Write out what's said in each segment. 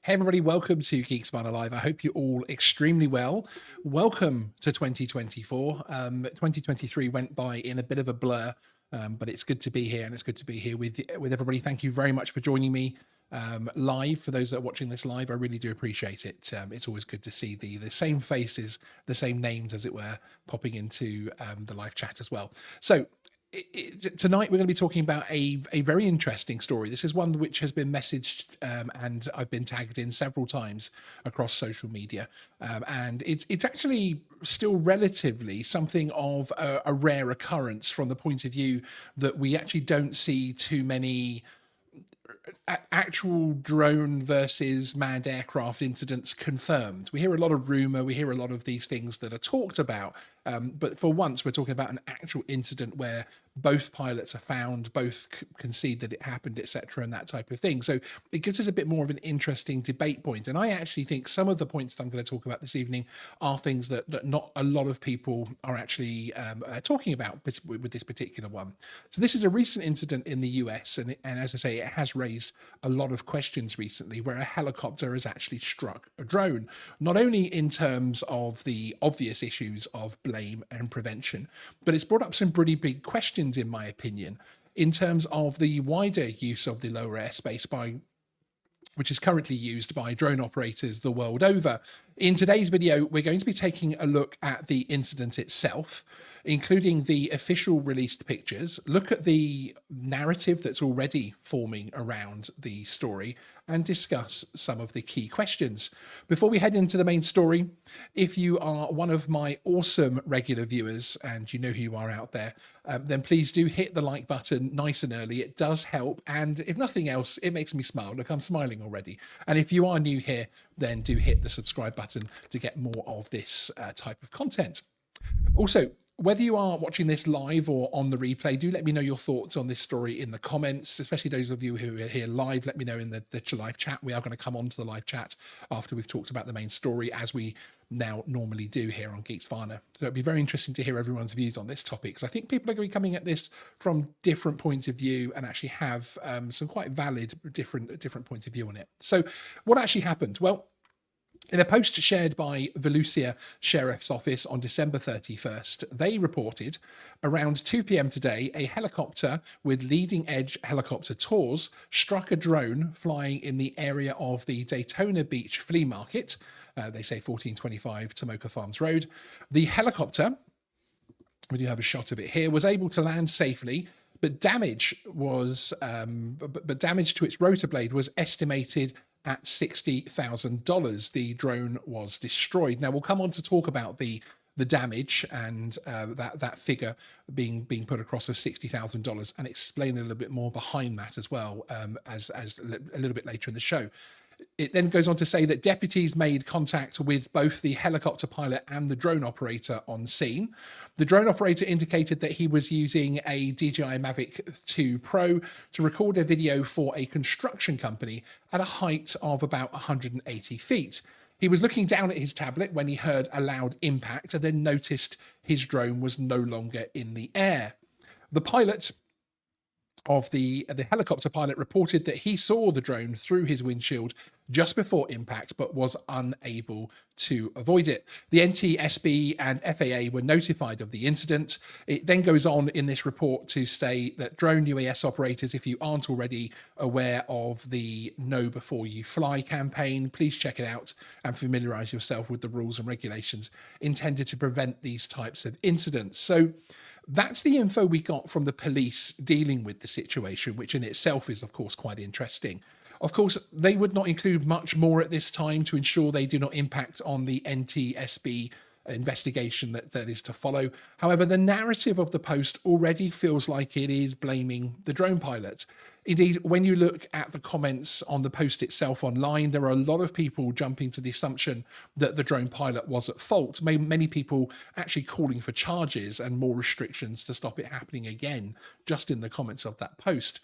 Hey everybody, welcome to Geeksvana Live. I hope you're all extremely well. Welcome to 2024. 2023 went by in a bit of a blur, but it's good to be here, and it's good to be here with everybody. Thank you very much for joining me live. For those that are watching this live, I really do appreciate it. It's always good to see the same faces, the same names, as it were, popping into the live chat as well. So tonight we're going to be talking about a very interesting story. This is one which has been messaged and I've been tagged in several times across social media, and it's actually still relatively something of a rare occurrence from the point of view that we actually don't see too many actual drone versus manned aircraft incidents confirmed. We hear a lot of rumor, we hear a lot of these things that are talked about, but for once we're talking about an actual incident where both pilots are found, both concede that it happened, etc., and that type of thing. So it gives us a bit more of an interesting debate point. And I actually think some of the points that I'm going to talk about this evening are things that not a lot of people are actually talking about with this particular one. So this is a recent incident in the US, and as I say, it has raised a lot of questions recently, where a helicopter has actually struck a drone, not only in terms of the obvious issues of blame and prevention, but it's brought up some pretty big questions, in my opinion, in terms of the wider use of the lower airspace which is currently used by drone operators the world over. In today's video, we're going to be taking a look at the incident itself, including the official released pictures, look at the narrative that's already forming around the story, and discuss some of the key questions. Before we head into the main story, if you are one of my awesome regular viewers, and you know who you are out there, then please do hit the like button nice and early. It does help, and if nothing else, it makes me smile. Look, I'm smiling already. And if you are new here, then do hit the subscribe button to get more of this type of content. Also, whether you are watching this live or on the replay, do let me know your thoughts on this story in the comments, especially those of you who are here live. Let me know in the live chat. We are going to come on to the live chat after we've talked about the main story, as we now normally do here on Geeksvana. So it'd be very interesting to hear everyone's views on this topic, because I think people are going to be coming at this from different points of view and actually have some quite valid different points of view on it. So what actually happened? Well, in a post shared by Volusia Sheriff's Office on December 31st, they reported around 2 p.m. today, a helicopter with leading edge helicopter tours struck a drone flying in the area of the Daytona Beach flea market. They say 1425 Tomoka Farms Road. The helicopter, we do have a shot of it here, was able to land safely, but damage to its rotor blade was estimated at $60,000. The drone was destroyed. Now we'll come on to talk about the damage and that figure being put across of $60,000, and explain a little bit more behind that as well, as a little bit later in the show. It then goes on to say that deputies made contact with both the helicopter pilot and the drone operator on scene. The drone operator indicated that he was using a DJI Mavic 2 Pro to record a video for a construction company at a height of about 180 feet. He was looking down at his tablet when he heard a loud impact, and then noticed his drone was no longer in the air. The pilot of the helicopter pilot reported that he saw the drone through his windshield just before impact, but was unable to avoid it. The NTSB and FAA were notified of the incident. It then goes on in this report to say that drone UAS operators, if you aren't already aware of the Know Before You Fly campaign, please check it out and familiarize yourself with the rules and regulations intended to prevent these types of incidents. So that's the info we got from the police dealing with the situation, which in itself is, of course, quite interesting. Of course, they would not include much more at this time to ensure they do not impact on the NTSB investigation that is to follow. However, the narrative of the post already feels like it is blaming the drone pilot. Indeed, when you look at the comments on the post itself online, there are a lot of people jumping to the assumption that the drone pilot was at fault. Many people actually calling for charges and more restrictions to stop it happening again, just in the comments of that post.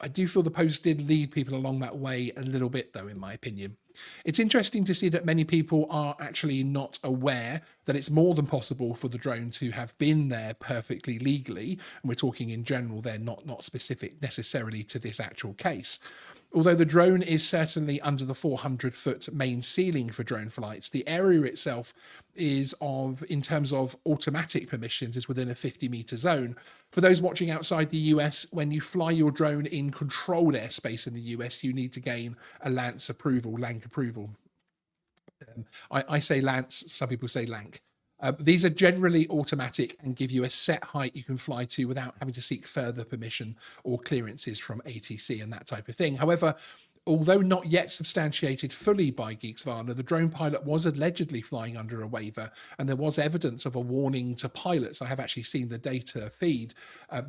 I do feel the post did lead people along that way a little bit, though, in my opinion. It's interesting to see that many people are actually not aware that it's more than possible for the drone to have been there perfectly legally. And we're talking in general there, not specific necessarily to this actual case. Although the drone is certainly under the 400-foot main ceiling for drone flights, the area itself is in terms of automatic permissions, is within a 50-meter zone. For those watching outside the US, when you fly your drone in controlled airspace in the US, you need to gain a LANC approval, I say Lance, some people say Lanc. These are generally automatic and give you a set height you can fly to without having to seek further permission or clearances from ATC and that type of thing. However, although not yet substantiated fully by Geeksvana, the drone pilot was allegedly flying under a waiver, and there was evidence of a warning to pilots. I have actually seen the data feed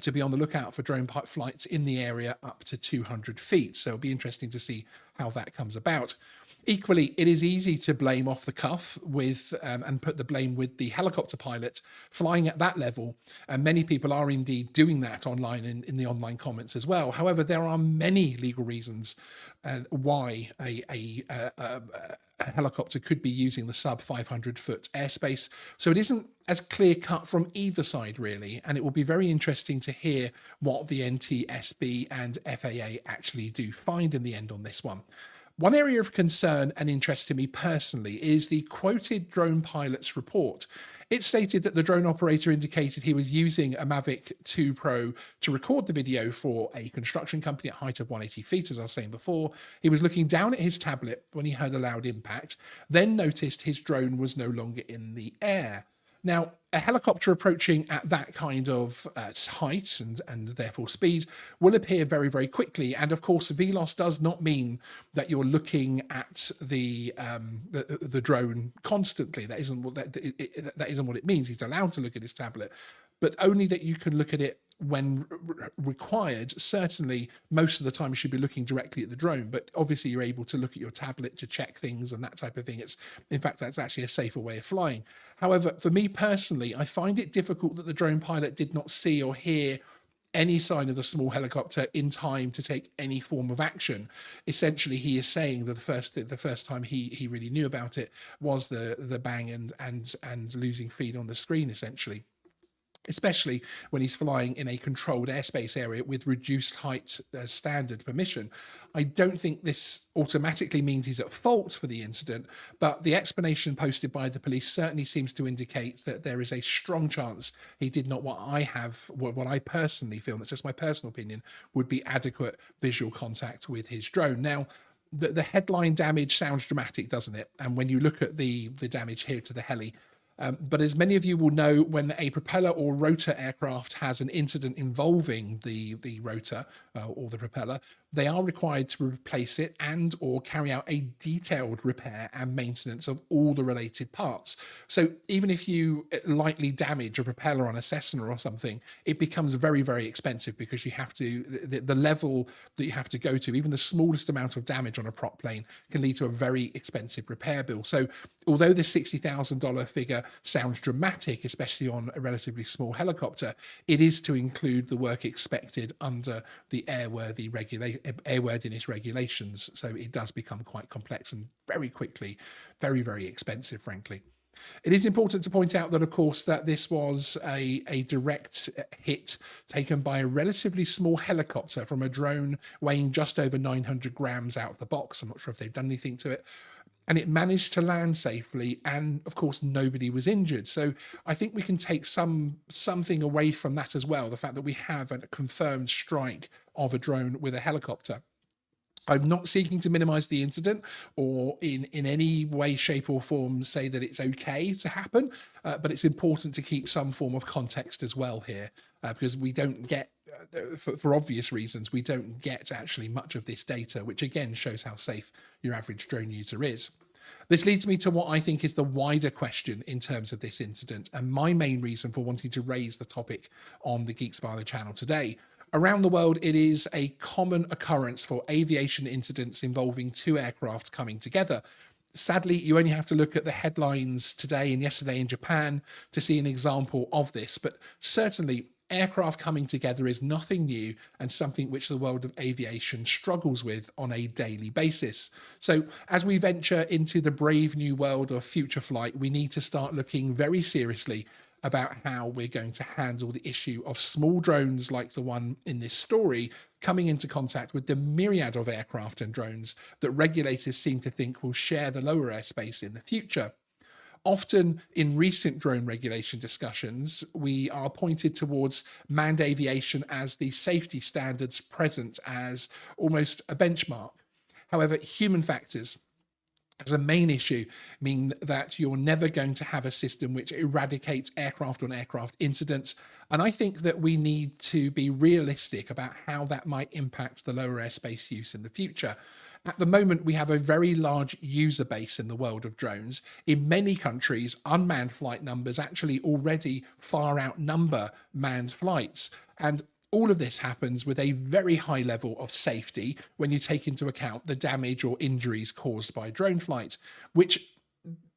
to be on the lookout for drone flights in the area up to 200 feet. So it'll be interesting to see how that comes about. Equally, it is easy to blame off the cuff with and put the blame with the helicopter pilot flying at that level. And many people are indeed doing that online in the online comments as well. However, there are many legal reasons why a helicopter could be using the sub 500-foot airspace. So it isn't as clear cut from either side, really. And it will be very interesting to hear what the NTSB and FAA actually do find in the end on this one. One area of concern and interest to me personally is the quoted drone pilot's report. It stated that the drone operator indicated he was using a Mavic 2 Pro to record the video for a construction company at height of 180 feet, as I was saying before. He was looking down at his tablet when he heard a loud impact, then noticed his drone was no longer in the air. Now, a helicopter approaching at that kind of height and therefore speed will appear very, very quickly. And of course, VLOS does not mean that you're looking at the drone constantly. That isn't what that isn't what it means. He's allowed to look at his tablet, but only that you can look at it when required. Certainly, most of the time you should be looking directly at the drone, but obviously you're able to look at your tablet to check things and that type of thing. In fact, that's actually a safer way of flying. However, for me personally, I find it difficult that the drone pilot did not see or hear any sign of the small helicopter in time to take any form of action. Essentially, he is saying that the first time he really knew about it was the bang and losing feed on the screen, essentially. Especially when he's flying in a controlled airspace area with reduced height standard permission. I don't think this automatically means he's at fault for the incident, but the explanation posted by the police certainly seems to indicate that there is a strong chance he did not what I personally feel, that's just my personal opinion, would be adequate visual contact with his drone. Now, the headline damage sounds dramatic, doesn't it? And when you look at the damage here to the heli, but as many of you will know, when a propeller or rotor aircraft has an incident involving the rotor or the propeller, they are required to replace it and or carry out a detailed repair and maintenance of all the related parts. So even if you lightly damage a propeller on a Cessna or something, it becomes very, very expensive because you have to, the level that you have to go to, even the smallest amount of damage on a prop plane can lead to a very expensive repair bill. So although this $60,000 figure sounds dramatic, especially on a relatively small helicopter, it is to include the work expected under the airworthiness regulations. So it does become quite complex and very quickly, very, very expensive, frankly. It is important to point out that, of course, that this was a direct hit taken by a relatively small helicopter from a drone weighing just over 900 grams out of the box. I'm not sure if they've done anything to it. And it managed to land safely, and of course nobody was injured. So I think we can take something away from that as well, the fact that we have a confirmed strike of a drone with a helicopter. I'm not seeking to minimize the incident or in any way, shape or form say that it's okay to happen, but it's important to keep some form of context as well here, because we don't get, for obvious reasons, we don't get actually much of this data, which again shows how safe your average drone user is. This leads me to what I think is the wider question in terms of this incident, and my main reason for wanting to raise the topic on the Geeksvana channel today. Around the world, it is a common occurrence for aviation incidents involving two aircraft coming together. Sadly, you only have to look at the headlines today and yesterday in Japan to see an example of this, but certainly aircraft coming together is nothing new and something which the world of aviation struggles with on a daily basis. So as we venture into the brave new world of future flight, we need to start looking very seriously about how we're going to handle the issue of small drones like the one in this story coming into contact with the myriad of aircraft and drones that regulators seem to think will share the lower airspace in the future. Often in recent drone regulation discussions, we are pointed towards manned aviation as the safety standards present as almost a benchmark. However, human factors as a main issue mean that you're never going to have a system which eradicates aircraft on aircraft incidents. And I think that we need to be realistic about how that might impact the lower airspace use in the future. At the moment, we have a very large user base in the world of drones. In many countries, unmanned flight numbers actually already far outnumber manned flights. And all of this happens with a very high level of safety when you take into account the damage or injuries caused by drone flight, which,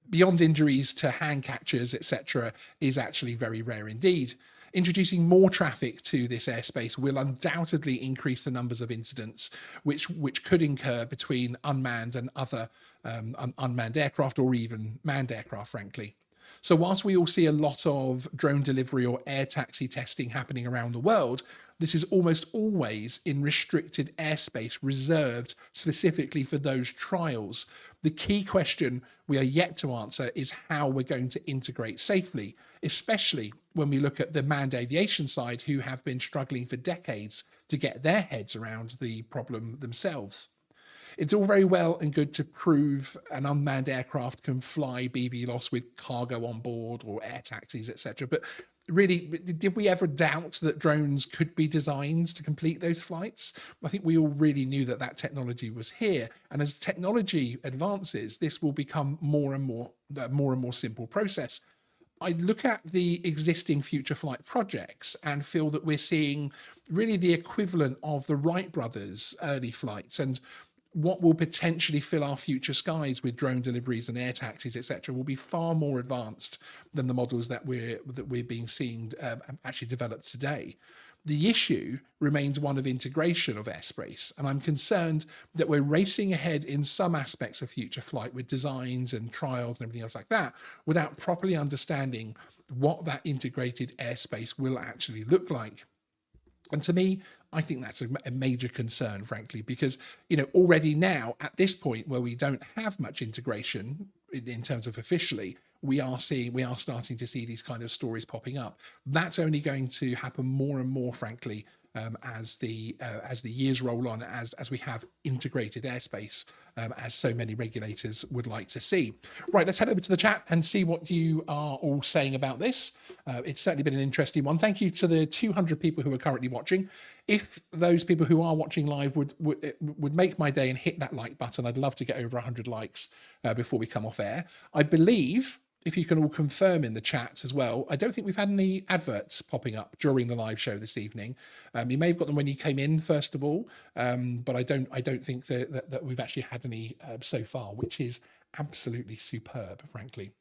beyond injuries to hand catchers, etc., is actually very rare indeed. Introducing more traffic to this airspace will undoubtedly increase the numbers of incidents which could incur between unmanned and other unmanned aircraft, or even manned aircraft, frankly. So whilst we all see a lot of drone delivery or air taxi testing happening around the world, this is almost always in restricted airspace reserved specifically for those trials. The key question we are yet to answer is how we're going to integrate safely, especially when we look at the manned aviation side, who have been struggling for decades to get their heads around the problem themselves. It's all very well and good to prove an unmanned aircraft can fly BVLOS with cargo on board or air taxis, etc. But really, did we ever doubt that drones could be designed to complete those flights? I think we all really knew that that technology was here. And as technology advances, this will become more and more simple process. I look at the existing future flight projects and feel that we're seeing really the equivalent of the Wright brothers' early flights, and what will potentially fill our future skies with drone deliveries and air taxis, etc., will be far more advanced than the models that we're being seen actually developed today. The issue remains one of integration of airspace, and I'm concerned that we're racing ahead in some aspects of future flight with designs and trials and everything else like that, without properly understanding what that integrated airspace will actually look like. And to me, I think that's a major concern, frankly, because, already now at this point where we don't have much integration in terms of officially, we are starting to see these kind of stories popping up. That's only going to happen more and more, frankly, as the years roll on, as we have integrated airspace, as so many regulators would like to see. Right, let's head over to the chat and see what you are all saying about this. It's certainly been an interesting one. Thank you to the 200 people who are currently watching. If those people who are watching live would make my day and hit that like button, I'd love to get over 100 likes before we come off air. I believe, if you can all confirm in the chat as well, I don't think we've had any adverts popping up during the live show this evening. You may have got them when you came in, first of all, but I don't think that we've actually had any so far, which is absolutely superb, frankly.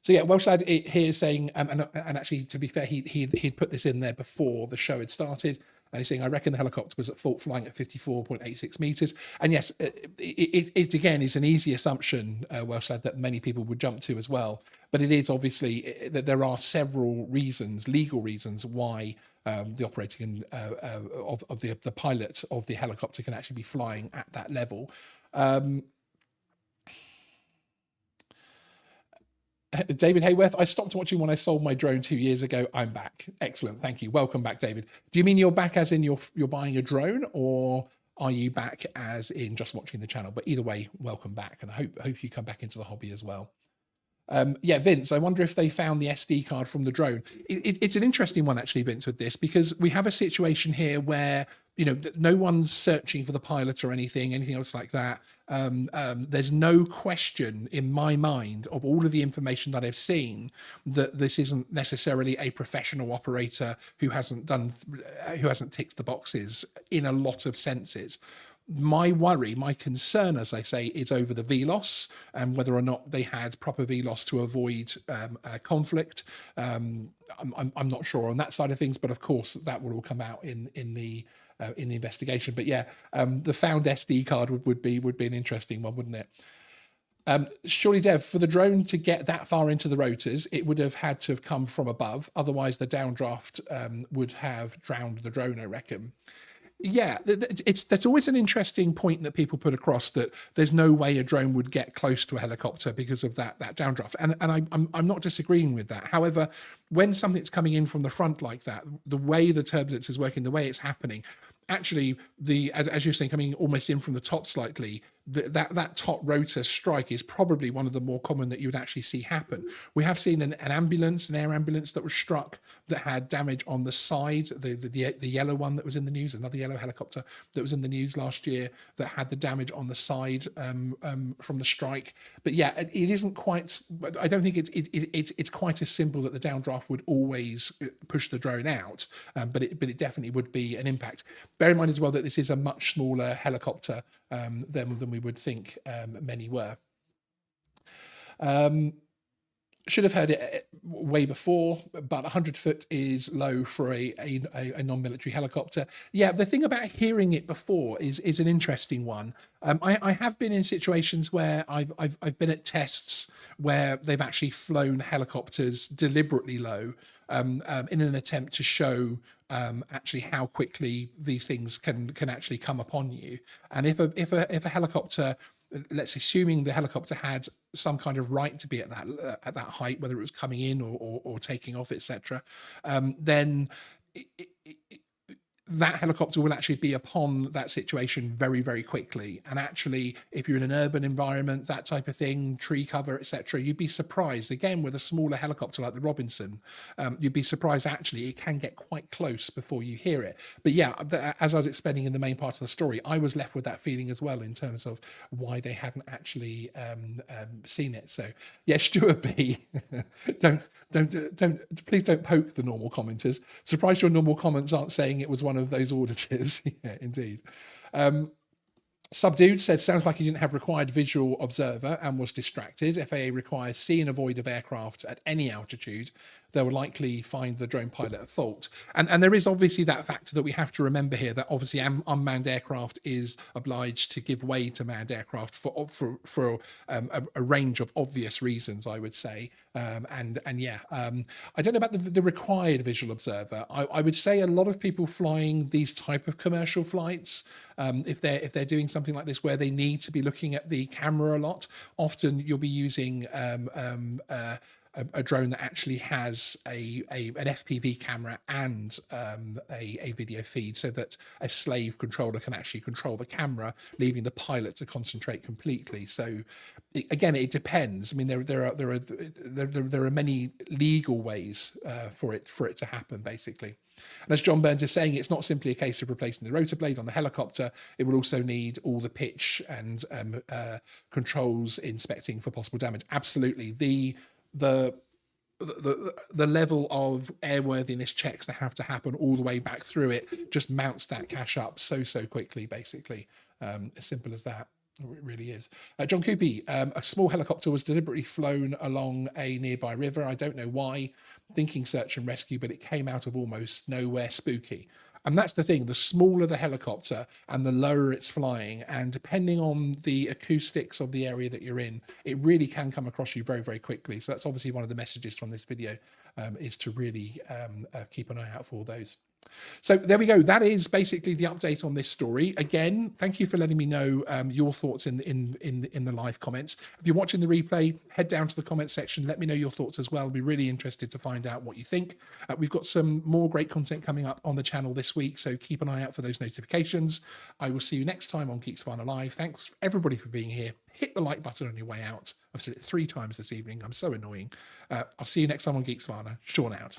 So yeah, Welshad here saying, and actually, to be fair, he'd put this in there before the show had started. And he's saying, I reckon the helicopter was at fault flying at 54.86 meters. And yes, it again is an easy assumption, Welshad, that many people would jump to as well. But it is obviously that there are several reasons, legal reasons, why the operating of the pilot of the helicopter can actually be flying at that level. David Hayworth, I stopped watching when I sold my drone 2 years ago. I'm back. Excellent. Thank you. Welcome back, David. Do you mean you're back as in you're buying a drone, or are you back as in just watching the channel? But either way, welcome back. And I hope you come back into the hobby as well. Yeah, Vince, I wonder if they found the SD card from the drone. It's an interesting one, actually, Vince, with this, because we have a situation here where, no one's searching for the pilot or anything else like that. There's no question in my mind, of all of the information that I've seen, that this isn't necessarily a professional operator who hasn't ticked the boxes in a lot of senses. My worry, my concern, as I say, is over the VLOS and whether or not they had proper VLOS to avoid conflict. I'm not sure on that side of things, but of course that will all come out in the investigation. But yeah, the found SD card would be an interesting one, wouldn't it? Surely, Dev, for the drone to get that far into the rotors, it would have had to have come from above. Otherwise, the downdraft would have drowned the drone, I reckon. Yeah, it's that's always an interesting point that people put across, that there's no way a drone would get close to a helicopter because of that downdraft, and I'm not disagreeing with that. However, when something's coming in from the front like that, the way the turbulence is working, the way it's happening, actually, as you're saying, coming almost in from the top slightly, that top rotor strike is probably one of the more common that you would actually see happen. We have seen an ambulance, an air ambulance that was struck, that had damage on the side, the yellow one that was in the news, another yellow helicopter that was in the news last year, that had the damage on the side from the strike. But yeah, it isn't quite. I don't think it's quite as simple that the downdraft would always push the drone out, but it definitely would be an impact. Bear in mind as well that this is a much smaller helicopter than we would think many were. Should have heard it way before, but 100 foot is low for a non-military helicopter. Yeah, the thing about hearing it before is an interesting one. I have been in situations where I've been at tests where they've actually flown helicopters deliberately low in an attempt to show actually how quickly these things can actually come upon you. And if a helicopter, let's assuming the helicopter had some kind of right to be at that height, whether it was coming in or taking off, etc., then that helicopter will actually be upon that situation very, very quickly. And actually, if you're in an urban environment, that type of thing, tree cover, etc., you'd be surprised. Again, with a smaller helicopter like the Robinson, you'd be surprised actually it can get quite close before you hear it. But yeah, as I was explaining in the main part of the story, I was left with that feeling as well in terms of why they hadn't actually seen it. So yeah, Stuart B, please don't poke the normal commenters. Surprised your normal comments aren't saying it was one of those auditors. Yeah, indeed. Subdued said, sounds like he didn't have required visual observer and was distracted. FAA requires see and avoid of aircraft at any altitude. They will likely find the drone pilot at fault. And there is obviously that factor that we have to remember here, that obviously unmanned aircraft is obliged to give way to manned aircraft for a range of obvious reasons, I would say. I don't know about the required visual observer. I would say a lot of people flying these type of commercial flights, if they're doing something like this where they need to be looking at the camera a lot, often you'll be using a drone that actually has an FPV camera and a video feed, so that a slave controller can actually control the camera, leaving the pilot to concentrate completely. So again, it depends. I mean, there are many legal ways for it to happen, basically. And as John Burns is saying, it's not simply a case of replacing the rotor blade on the helicopter. It will also need all the pitch and controls inspecting for possible damage. Absolutely. The level of airworthiness checks that have to happen all the way back through it just mounts that cache up so quickly, basically. As simple as that. It really is. John Coopy, a small helicopter was deliberately flown along a nearby river. I don't know why, thinking search and rescue, but it came out of almost nowhere. Spooky. And that's the thing, the smaller the helicopter and the lower it's flying, and depending on the acoustics of the area that you're in, it really can come across you very, very quickly. So that's obviously one of the messages from this video, is to really keep an eye out for all those. So there we go. That is basically the update on this story. Again, thank you for letting me know your thoughts in the live comments. If you're watching the replay, head down to the comments section. Let me know your thoughts as well. I'll be really interested to find out what you think. We've got some more great content coming up on the channel this week, so keep an eye out for those notifications. I will see you next time on Geeksvana Live. Thanks everybody for being here. Hit the like button on your way out. I've said it 3 times this evening. I'm so annoying. I'll see you next time on Geeksvana. Sean out.